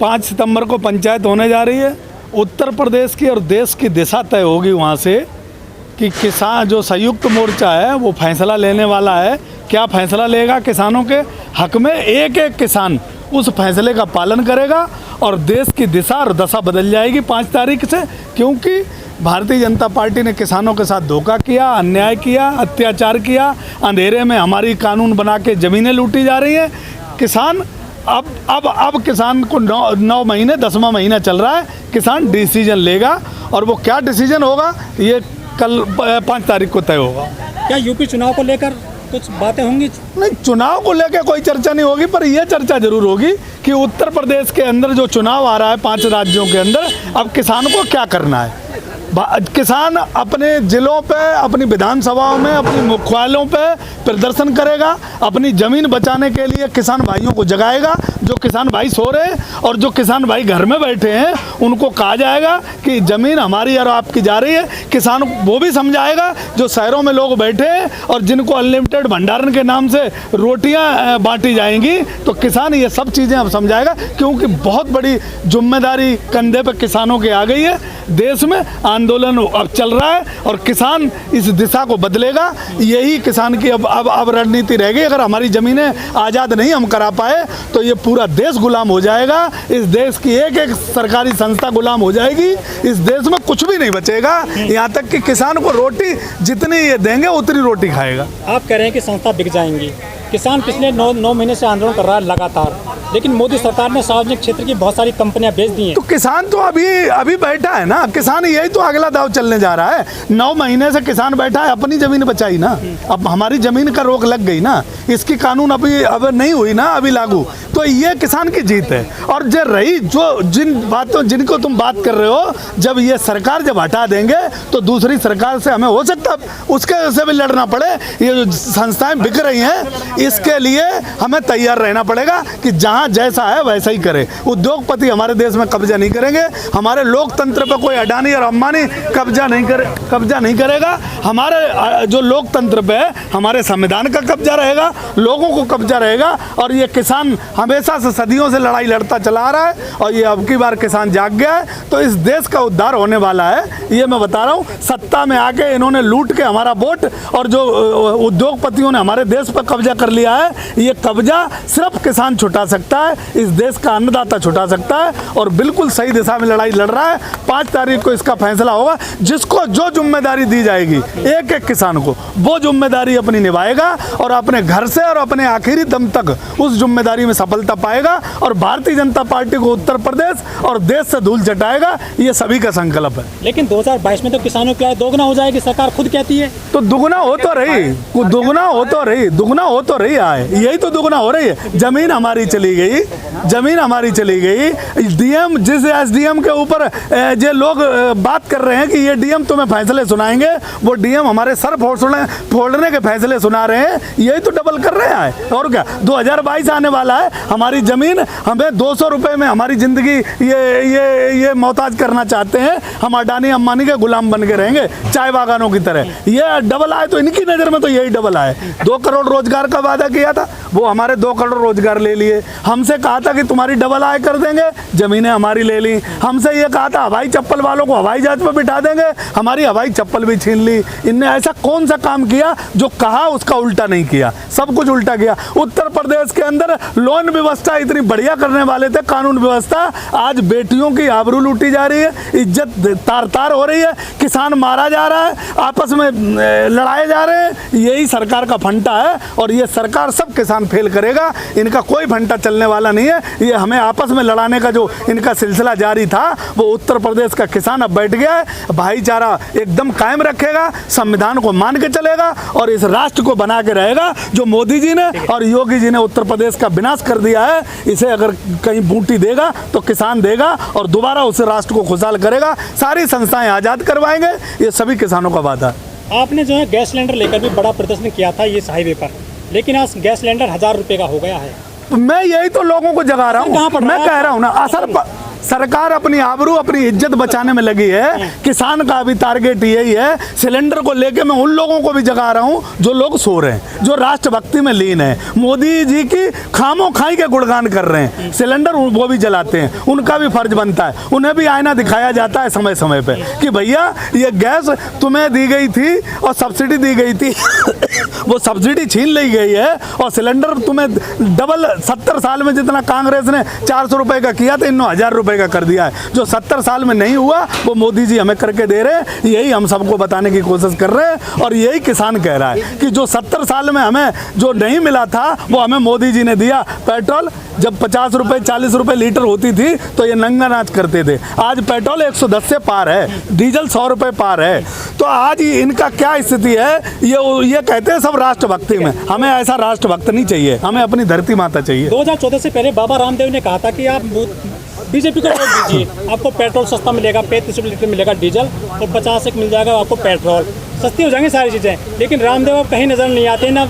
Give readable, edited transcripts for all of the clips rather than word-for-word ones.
5 सितंबर को पंचायत होने जा रही है। उत्तर प्रदेश की और देश की दिशा तय होगी वहाँ से कि किसान जो संयुक्त मोर्चा है वो फैसला लेने वाला है। क्या फैसला लेगा किसानों के हक में, एक एक किसान उस फैसले का पालन करेगा और देश की दिशा और दशा बदल जाएगी 5 तारीख से। क्योंकि भारतीय जनता पार्टी ने किसानों के साथ धोखा किया, अन्याय किया, अत्याचार किया, अंधेरे में हमारी कानून बना के ज़मीनें लूटी जा रही हैं। किसान अब किसान को 9 महीने 10वां महीना चल रहा है, किसान डिसीजन लेगा और वो क्या डिसीजन होगा ये कल 5 तारीख को तय होगा। क्या यूपी चुनाव को लेकर कुछ बातें होंगी? नहीं, चुनाव को लेकर कोई चर्चा नहीं होगी, पर यह चर्चा जरूर होगी कि उत्तर प्रदेश के अंदर जो चुनाव आ रहा है 5 राज्यों के अंदर, अब किसान को क्या करना है। किसान अपने ज़िलों पे, अपनी विधानसभाओं में, अपनी मुख्यालयों पे प्रदर्शन करेगा, अपनी ज़मीन बचाने के लिए किसान भाइयों को जगाएगा। जो किसान भाई सो रहे हैं और जो किसान भाई घर में बैठे हैं उनको कहा जाएगा कि ज़मीन हमारी और आपकी जा रही है। किसान वो भी समझाएगा जो शहरों में लोग बैठे हैं और जिनको अनलिमिटेड भंडारण के नाम से रोटियां बांटी जाएंगी, तो किसान ये सब चीज़ें अब समझाएगा। क्योंकि बहुत बड़ी जिम्मेदारी कंधे पर किसानों के आ गई है। देश में आंदोलन अब चल रहा है और किसान इस दिशा को बदलेगा। यही किसान की अब रणनीति रह गई। अगर हमारी ज़मीनें आज़ाद नहीं हम करा पाए तो ये पूरा देश गुलाम हो जाएगा। इस देश की एक एक सरकारी संस्था गुलाम हो जाएगी। इस देश में कुछ भी नहीं बचेगा। यहाँ तक कि किसान को रोटी जितनी ये देंगे उतनी रोटी खाएगा। आप कह रहे हैं कि संस्था बिक जाएंगी। किसान पिछले 9 महीने से आंदोलन कर रहा है लगातार, लेकिन मोदी सरकार ने सार्वजनिक क्षेत्र की बहुत सारी कंपनियां बेच दी हैं। तो किसान तो अभी बैठा है ना। किसान यही तो अगला दाव चलने जा रहा है। 9 महीने से किसान बैठा है, अपनी जमीन बचाई ना। अब हमारी जमीन का रोक लग गई ना, इसकी कानून अब नहीं हुई ना अभी लागू, तो ये किसान की जीत है। और जो रही जिनको तुम बात कर रहे हो, जब ये सरकार जब हटा देंगे तो दूसरी सरकार से हमें हो सकता उसके से भी लड़ना पड़े। ये जो संस्थाएं बिक रही हैं इसके लिए हमें तैयार रहना पड़ेगा कि जहां जैसा है वैसा ही करे। उद्योगपति हमारे देश में कब्जा नहीं करेंगे। हमारे लोकतंत्र पर कोई अडानी और अंबानी कब्जा नहीं करेगा। हमारे जो लोकतंत्र पे हमारे संविधान का कब्जा रहेगा, लोगों को कब्जा रहेगा। और ये किसान हमेशा से सदियों से लड़ाई लड़ता चला आ रहा है और ये अब की बार किसान जाग गया है, तो इस देश का उद्धार होने वाला है। ये मैं बता रहा हूँ। सत्ता में आके इन्होंने लूट के हमारा वोट और जो उद्योगपतियों ने हमारे देश पर कब्जा कर लिया है, ये कब्जा सिर्फ किसान छुटा सकता है, इस देश का अन्नदाता छुटा सकता है। और बिल्कुल सही दिशा में लड़ाई लड़ रहा है। 5 तारीख को इसका फैसला होगा। जिसको जो जिम्मेदारी दी जाएगी एक एक किसान को वो जिम्मेदारी अपनी निभाएगा और अपने घर से और अपने आखिरी दम तक उस जिम्मेदारी में सफलता पाएगा और भारतीय जनता पार्टी को उत्तर प्रदेश और देश से धूल चटाएगा। ये सभी का संकल्प है। लेकिन 2022 में तो किसानों की आय दोगुना हो जाएगी, सरकार खुद कहती है। तो दुगुना हो तो रही आय, यही तो दुगुना हो रही है। जमीन हमारी चली गई। डीएम जिस एसडीएम के ऊपर जो लोग बात कर रहे हैं कि ये डीएम तुम्हें फैसले सुनाएंगे, वो डीएम हमारे सर फोड़ने के फैसले सुना रहे हैं। यही तो डबल कर रहे हैं। और क्या 2022 आने वाला है, हमारी जमीन हमें 200 रुपए में हमारी जिंदगी ये मोहताज करना चाहते हैं। हम अडानी अंबानी के गुलाम बन के रहेंगे चाय बागानों की तरह। ये डबल आए तो इनकी नज़र में तो यही डबल आए। 2 करोड़ रोजगार का वादा किया था, वो हमारे 2 करोड़ रोजगार ले लिए। हमसे कहा था कि तुम्हारी डबल आय कर देंगे, जमीनें हमारी ले ली। हमसे ये कहा था हवाई चप्पल वालों को हवाई जहाज पर बिठा देंगे, हमारी हवाई चप्पल भी छीन ली। इनने ऐसा कौन सा काम किया जो कहा उसका उल्टा नहीं किया, सब कुछ उल्टा किया। उत्तर प्रदेश के अंदर लोन व्यवस्था इतनी बढ़िया करने वाले थे, कानून व्यवस्था, आज बेटियों की आबरू लूटी जा रही है, इज्जत तार तार हो रही है, किसान मारा जा रहा है, आपस में लड़ाए जा रहे हैं। यही सरकार का फंटा है और ये सरकार सब किसान फेल करेगा। इनका कोई फंटा चलने वाला नहीं है। ये हमें आपस में लड़ाने का जो इनका सिलसिला जारी था, वो उत्तर प्रदेश का किसान अब बैठ गया है। भाईचारा एकदम कायम रखेगा, संविधान को मान के चलेगा और इस राष्ट्र को बना के रहेगा। जो मोदी जी ने और योगी जी ने उत्तर प्रदेश का विनाश कर दिया है, इसे अगर कहीं बूटी देगा तो किसान देगा और दोबारा उस राष्ट्र को खुशहाल करेगा। सारी संस्थाएं आज़ाद करवाएंगे, ये सभी किसानों का वादा है। आपने जो है गैस सिलेंडर लेकर भी बड़ा प्रदर्शन किया था इस हाईवे पर, लेकिन आज गैस सिलेंडर 1000 रुपये का हो गया है। मैं यही तो लोगों को जगा रहा हूँ। मैं कह रहा हूँ ना, सरकार अपनी आबरू अपनी इज्जत बचाने में लगी है। किसान का अभी टारगेट यही है। सिलेंडर को लेके मैं उन लोगों को भी जगा रहा हूँ जो लोग सो रहे हैं, जो राष्ट्रभक्ति में लीन है, मोदी जी की खामो खाई के गुणगान कर रहे हैं। सिलेंडर वो भी जलाते हैं, उनका भी फर्ज बनता है, उन्हें भी आईना दिखाया जाता है समय समय पे कि भैया ये गैस तुम्हें दी गई थी और सब्सिडी दी गई थी वो सब्सिडी छीन ली गई है और सिलेंडर तुम्हें डबल 70 साल में जितना कांग्रेस ने 400 रुपए का किया था, इन 1000 रुपए का कर दिया है। जो 70 साल में नहीं हुआ वो मोदी जी हमें करके दे रहे हैं। यही हम सबको बताने की कोशिश कर रहे हैं और यही किसान कह रहा है कि जो 70 साल में हमें जो नहीं मिला था वो हमें मोदी जी ने दिया। पेट्रोल जब 50 रुपए 40 रुपए लीटर होती थी तो ये नंगा नाच करते थे। आज पेट्रोल 110 से पार है, डीजल 100 रुपए पार है। तो आज इनका क्या स्थिति है? ये कहते हैं सब राष्ट्रभक्ति में। हमें ऐसा राष्ट्रभक्त नहीं चाहिए, हमें अपनी धरती माता चाहिए। 2014 से पहले बाबा रामदेव ने कहा था कि आप बीजेपी को वोट दीजिए, आपको पेट्रोल सस्ता मिलेगा, 35 रुपये लीटर मिलेगा डीजल और 50 एक मिल जाएगा आपको पेट्रोल, सस्ती हो जाएंगी सारी चीज़ें। लेकिन रामदेव अब कहीं नज़र नहीं आते, ना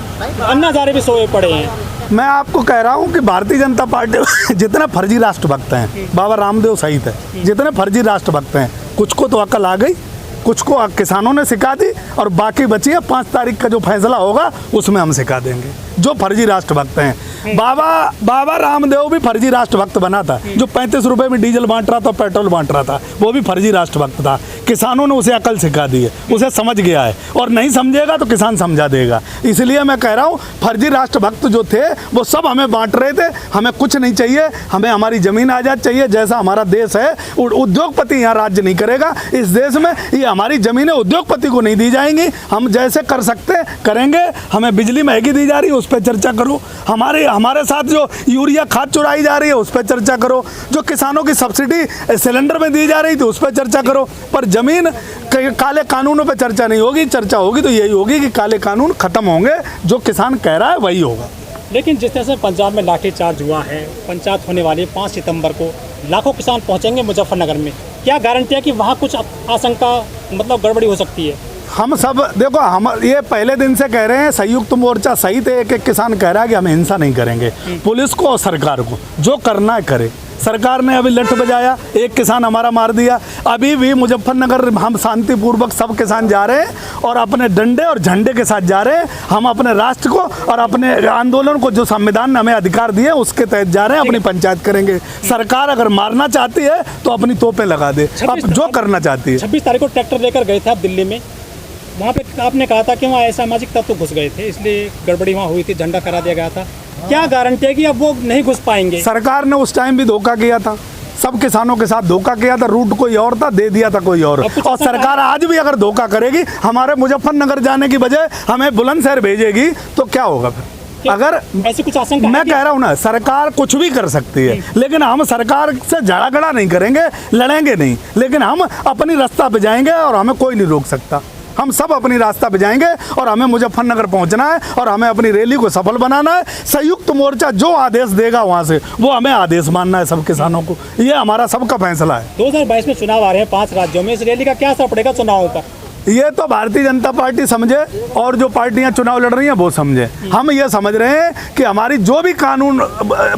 अन्ना हजारे भी सोए पड़े हैं। मैं आपको कह रहा हूँ कि भारतीय जनता पार्टी जितने फर्जी राष्ट्रभक्त हैं, बाबा रामदेव सहित है, जितने फर्जी राष्ट्रभक्त हैं, कुछ को तो अकल आ गई, कुछ को किसानों ने सिखा दी और बाकी बची है 5 तारीख का जो फैसला होगा उसमें हम सिखा देंगे जो फर्जी राष्ट्रभक्त हैं। बाबा रामदेव भी फर्जी राष्ट्रभक्त बना था, जो 35 रुपए में डीजल बांट रहा था, पेट्रोल बांट रहा था, वो भी फर्जी राष्ट्रभक्त था। किसानों ने उसे अकल सिखा दी है, उसे समझ गया है और नहीं समझेगा तो किसान समझा देगा। इसलिए मैं कह रहा हूँ फर्जी राष्ट्रभक्त जो थे वो सब हमें बांट रहे थे। हमें कुछ नहीं चाहिए, हमें हमारी ज़मीन आज़ाद चाहिए। जैसा हमारा देश है, उद्योगपति यहाँ राज्य नहीं करेगा इस देश में। ये हमारी ज़मीनें उद्योगपति को नहीं दी जाएंगी। हम जैसे कर सकते करेंगे। हमें बिजली महंगी दी जा रही है, उस पर चर्चा करो। हमारे साथ जो यूरिया खाद चुराई जा रही है उस पर चर्चा करो। जो किसानों की सब्सिडी सिलेंडर में दी जा रही थी उस पर चर्चा करो। पर जमीन काले कानूनों पे चर्चा नहीं होगी। चर्चा होगी तो यही होगी कि काले कानून खत्म होंगे, जो किसान कह रहा है वही होगा। लेकिन जिस तरह से पंजाब में लाठीचार्ज हुआ है, पंचायत होने वाली 5 सितंबर को लाखों किसान पहुंचेंगे मुजफ्फरनगर में, क्या गारंटी है कि वहाँ कुछ आशंका मतलब गड़बड़ी हो सकती है? हम सब देखो, हम ये पहले दिन से कह रहे हैं, संयुक्त मोर्चा सहित एक किसान कह रहा है कि हम हिंसा नहीं करेंगे। पुलिस को और सरकार को जो करना है करे। सरकार ने अभी लठ बजाया, एक किसान हमारा मार दिया। अभी भी मुजफ्फरनगर हम शांतिपूर्वक सब किसान जा रहे हैं और अपने डंडे और झंडे के साथ जा रहे हैं। हम अपने राष्ट्र को और अपने आंदोलन को जो संविधान ने हमें अधिकार दिए उसके तहत जा रहे हैं। अपनी पंचायत करेंगे। सरकार अगर मारना चाहती है तो अपनी तोपें लगा दे, अब जो करना चाहती है। 26 तारीख को ट्रैक्टर लेकर गए थे आप दिल्ली में, वहाँ पे आपने कहा था कि वहाँ असामाजिक तत्व घुस गए थे, इसलिए गड़बड़ी वहाँ हुई थी, झंडा करा दिया गया था। क्या गारंटी है कि अब वो नहीं घुस पाएंगे? और ने उस टाइम भी धोखा किया था, सब किसानों के साथ धोखा किया था। रूट कोई और था, दे दिया था कोई और सरकार आज भी अगर धोखा करेगी, हमारे मुजफ्फरनगर जाने की बजाय हमें बुलंदशहर भेजेगी तो क्या होगा फिर? अगर ऐसी कुछ आशंका, मैं कह रहा हूँ ना, सरकार कुछ भी कर सकती है, लेकिन हम सरकार से झगड़ा नहीं करेंगे, लड़ेंगे नहीं, लेकिन हम अपनी रास्ता पे जाएंगे और हमें कोई नहीं रोक सकता। हम सब अपनी रास्ता पे जाएंगे और हमें मुजफ्फरनगर पहुंचना है और हमें अपनी रैली को सफल बनाना है। संयुक्त मोर्चा जो आदेश देगा वहां से वो हमें आदेश मानना है सब किसानों को। ये हमारा सबका फैसला है। 2022 में चुनाव आ रहे हैं 5 राज्यों में, इस रैली का क्या असर पड़ेगा चुनावों पर? ये तो भारतीय जनता पार्टी समझे और जो पार्टियां चुनाव लड़ रही हैं वो समझे। हम ये समझ रहे हैं कि हमारी जो भी कानून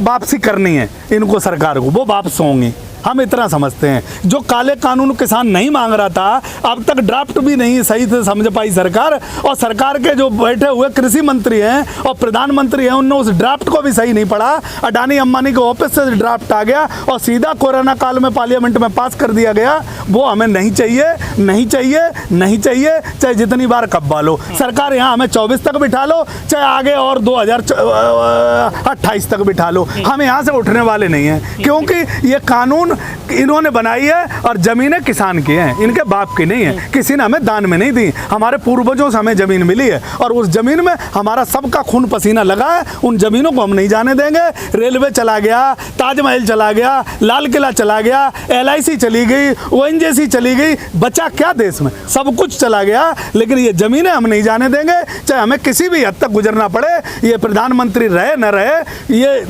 वापसी करनी है इनको सरकार को, वो वापस होंगी। हम इतना समझते हैं। जो काले कानून किसान नहीं मांग रहा था, अब तक ड्राफ्ट भी नहीं सही से समझ पाई सरकार, और सरकार के जो बैठे हुए कृषि मंत्री हैं और प्रधानमंत्री हैं उन्होंने उस ड्राफ्ट को भी सही नहीं पढ़ा। अडानी अंबानी के ऑफिस से ड्राफ्ट आ गया और सीधा कोरोना काल में पार्लियामेंट में पास कर दिया गया। वो हमें नहीं चाहिए, नहीं चाहिए, नहीं चाहिए, चाहे जितनी बार कब्बा लो। सरकार यहाँ हमें 24 तक बिठा लो, चाहे आगे और 2028 तक बिठा लो, हम यहाँ से उठने वाले नहीं हैं। क्योंकि ये कानून इन्होंने बनाई है और जमीनें किसान की हैं, इनके बाप की नहीं है। किसी ने हमें दान में नहीं दी, हमारे पूर्वजों से हमें जमीन मिली है और उस जमीन में हमारा सबका खून पसीना लगा है। उन जमीनों को हम नहीं जाने देंगे। रेलवे चला गया, ताजमहल चला गया, लाल किला चला गया, LIC चली गई, ONGC चली गई, बचा क्या देश में? सब कुछ चला गया, लेकिन ये जमीनें हम नहीं जाने देंगे, चाहे हमें किसी भी हद तक गुजरना पड़े। ये प्रधानमंत्री रहे न रहे, ये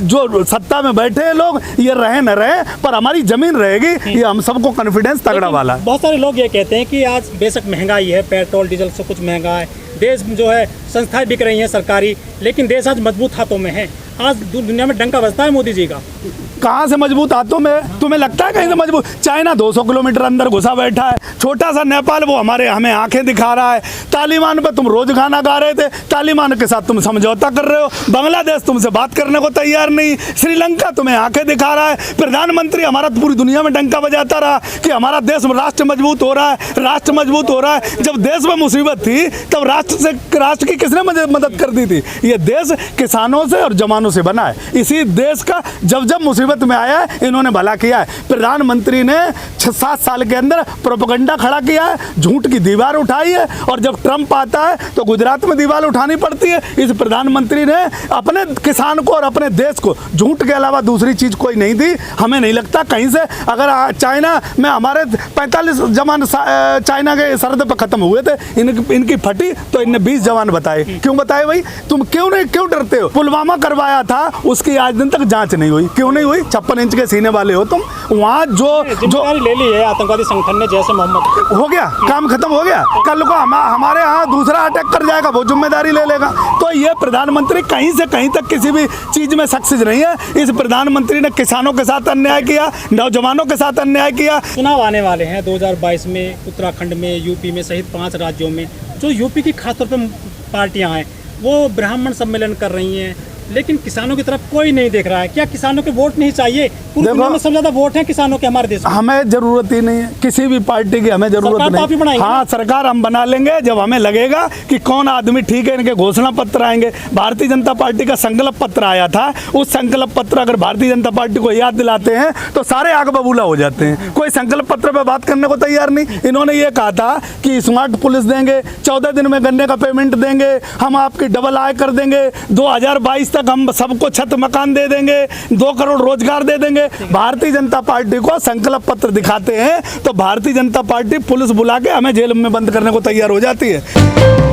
जो सत्ता में बैठे हैं लोग, ये रहे न रहे, पर हमारी जमीन रहेगी। ये हम सबको कॉन्फिडेंस तगड़ा वाला है। बहुत सारे लोग ये कहते हैं कि आज बेशक महंगाई है, पेट्रोल डीजल से कुछ महंगा है, देश जो है संस्थाएं बिक रही हैं सरकारी, लेकिन देश आज मजबूत हाथों में है। आज दुनिया में डंका बजता है मोदी जी का। कहाँ से मजबूत हाथों में? तुम्हें लगता है कहीं से मजबूत? चाइना 200 किलोमीटर अंदर घुसा बैठा है, छोटा सा नेपाल वो हमें आंखें दिखा रहा है। तालिबान पे तुम रोज गाना गा रहे थे, तालिबान के साथ तुम समझौता कर रहे हो। बांग्लादेश तुमसे बात करने को तैयार नहीं, श्रीलंका तुम्हें आंखें दिखा रहा है। प्रधानमंत्री हमारा पूरी दुनिया में डंका बजाता रहा कि हमारा देश में राष्ट्र मजबूत हो रहा है, राष्ट्र मजबूत हो रहा है। जब देश में मुसीबत थी तब राष्ट्र की किसने मदद कर दी थी? ये देश किसानों से और जवानों से बना है। इसी देश का जब मुसीबत में आया है इन्होंने भला किया है। प्रधानमंत्री ने 6-7 साल के अंदर प्रोपेगेंडा खड़ा किया है, झूठ की दीवार उठाई है, और जब ट्रंप आता है तो गुजरात में दीवार उठानी पड़ती है। इस प्रधानमंत्री ने अपने किसान को और अपने देश को झूठ के अलावा दूसरी चीज कोई नहीं दी। हमें नहीं लगता कहीं से, अगर चाइना में हमारे 45 जवान चाइना के सरहद पर खत्म हुए थे, इनकी फटी तो इनने 20 जवान बताए। क्यों बताए भाई? तुम क्यों डरते हो? पुलवामा करवाया था, उसकी आज दिन तक जांच नहीं हुई। क्यों नहीं हुई? 56 इंच के सीने वाले हो तुम। वहाँ जो ले ली है आतंकवादी संगठन ने, जैसे मोहम्मद, हो गया, काम खत्म हो गया। कल को हमारे यहाँ दूसरा अटैक कर जाएगा, वो जिम्मेदारी ले लेगा। तो ये प्रधानमंत्री कहीं से कहीं तक किसी भी चीज में सक्सेस नहीं है। इस प्रधानमंत्री ने किसानों के साथ अन्याय किया, नौजवानों के साथ अन्याय किया। चुनाव आने वाले हैं 2022 में, उत्तराखंड में, यूपी में सहित 5 राज्यों में। जो यूपी की खासतौर पर पार्टियां हैं वो ब्राह्मण सम्मेलन कर रही हैं, लेकिन किसानों की तरफ कोई नहीं देख रहा है। क्या किसानों के वोट नहीं चाहिए? पूरी दुनिया में सबसे ज्यादा वोट हैं किसानों के हमारे देश में। हमें जरूरत ही नहीं है किसी भी पार्टी की, हमें जरूरत नहीं। हाँ, सरकार हम बना लेंगे जब हमें लगेगा कि कौन आदमी ठीक है। इनके घोषणा पत्र आएंगे। भारतीय जनता पार्टी का संकल्प पत्र आया था, उस संकल्प पत्र अगर भारतीय जनता पार्टी को याद दिलाते हैं तो सारे आग बबूला हो जाते हैं। कोई संकल्प पत्र पे बात करने को तैयार नहीं। इन्होंने ये कहा था कि स्मार्ट पुलिस देंगे, 14 दिन में गन्ने का पेमेंट देंगे, हम आपकी डबल आय कर देंगे, 2022 तक हम सबको छत मकान दे देंगे, 2 करोड़ रोजगार दे देंगे। भारतीय जनता पार्टी को संकल्प पत्र दिखाते हैं तो भारतीय जनता पार्टी पुलिस बुला के हमें जेल में बंद करने को तैयार हो जाती है।